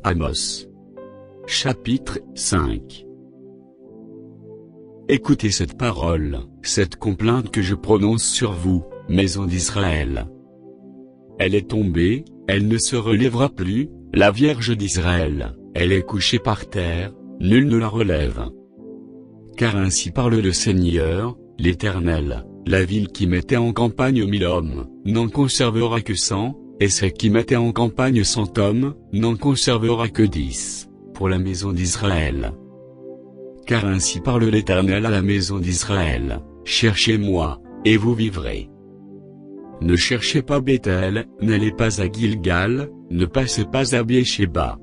Amos. Chapitre 5. Écoutez cette parole, cette complainte que je prononce sur vous, maison d'Israël. Elle est tombée, elle ne se relèvera plus, la Vierge d'Israël, elle est couchée par terre, nul ne la relève. Car ainsi parle le Seigneur, l'Éternel, la ville qui mettait en campagne 1000 hommes, n'en conservera que 100, et celle qui mettait en campagne 100 hommes, n'en conservera que 10, pour la maison d'Israël. Car ainsi parle l'Éternel à la maison d'Israël, cherchez-moi, et vous vivrez. Ne cherchez pas Béthel, n'allez pas à Gilgal, ne passez pas à Béersheba.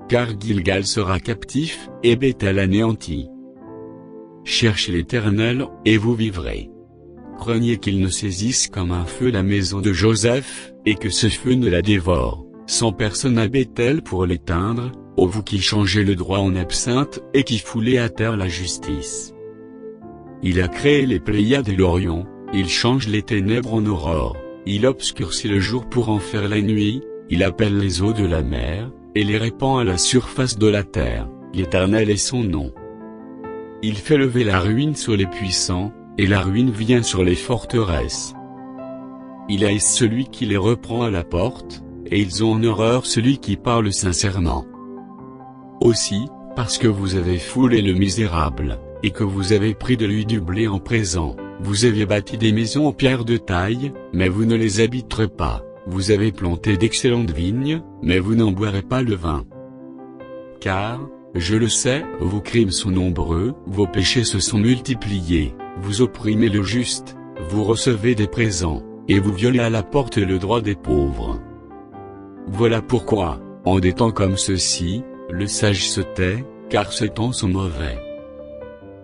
Car Gilgal sera captif, et Béthel anéanti. Cherchez l'Éternel, et vous vivrez. Craignez qu'il ne saisisse comme un feu la maison de Joseph, et que ce feu ne la dévore, sans personne à Béthel pour l'éteindre, ô vous qui changez le droit en absinthe, et qui foulez à terre la justice. Il a créé les Pléiades et l'Orion, il change les ténèbres en aurore, il obscurcit le jour pour en faire la nuit, il appelle les eaux de la mer, et les répand à la surface de la terre, l'Éternel est son nom. Il fait lever la ruine sur les puissants, et la ruine vient sur les forteresses. Il haït celui qui les reprend à la porte, et ils ont en horreur celui qui parle sincèrement. Aussi, parce que vous avez foulé le misérable, et que vous avez pris de lui du blé en présent, vous avez bâti des maisons en pierre de taille, mais vous ne les habiterez pas, vous avez planté d'excellentes vignes, mais vous n'en boirez pas le vin. Car, je le sais, vos crimes sont nombreux, vos péchés se sont multipliés, vous opprimez le juste, vous recevez des présents, et vous violez à la porte le droit des pauvres. Voilà pourquoi, en des temps comme ceux-ci, le sage se tait, car ces temps sont mauvais.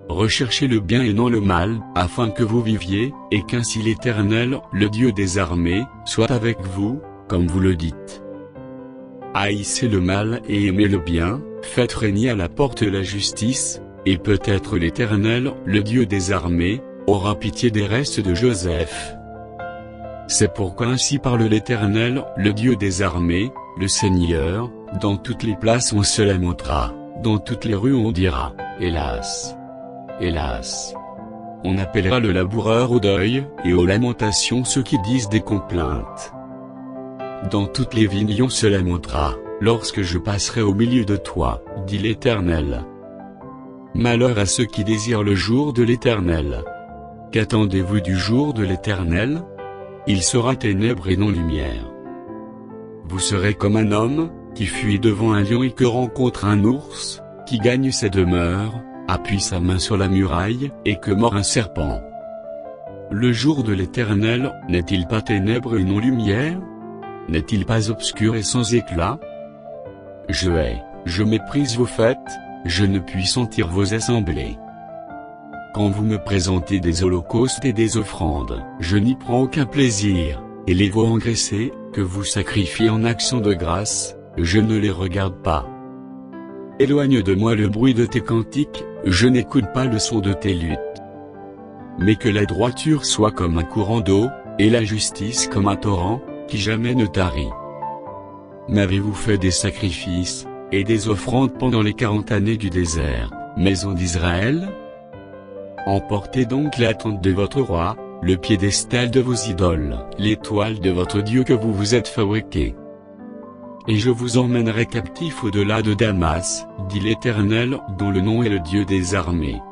Recherchez le bien et non le mal, afin que vous viviez, et qu'ainsi l'Éternel, le Dieu des armées, soit avec vous, comme vous le dites. Haïssez le mal et aimez le bien, faites régner à la porte la justice, et peut-être l'Éternel, le Dieu des armées, aura pitié des restes de Joseph. C'est pourquoi ainsi parle l'Éternel, le Dieu des armées, le Seigneur, dans toutes les places on se lamentera, dans toutes les rues on dira, hélas, hélas. On appellera le laboureur au deuil, et aux lamentations ceux qui disent des complaintes. Dans toutes les vignes on se lamentera, lorsque je passerai au milieu de toi, dit l'Éternel. Malheur à ceux qui désirent le jour de l'Éternel. Qu'attendez-vous du jour de l'Éternel? Il sera ténèbres et non lumière. Vous serez comme un homme, qui fuit devant un lion et que rencontre un ours, qui gagne sa demeure, appuie sa main sur la muraille, et que mord un serpent. Le jour de l'Éternel, n'est-il pas ténèbres et non lumière? N'est-il pas obscur et sans éclat? Je hais, je méprise vos fêtes, je ne puis sentir vos assemblées. Quand vous me présentez des holocaustes et des offrandes, je n'y prends aucun plaisir, et les veaux engraissés, que vous sacrifiez en action de grâce, je ne les regarde pas. Éloigne de moi le bruit de tes cantiques, je n'écoute pas le son de tes luttes. Mais que la droiture soit comme un courant d'eau, et la justice comme un torrent, qui jamais ne tarit. M'avez-vous fait des sacrifices, et des offrandes pendant les 40 années du désert, maison d'Israël? Emportez donc la tente de votre roi, le piédestal de vos idoles, l'étoile de votre Dieu que vous vous êtes fabriqué. Et je vous emmènerai captif au-delà de Damas, dit l'Éternel, dont le nom est le Dieu des armées.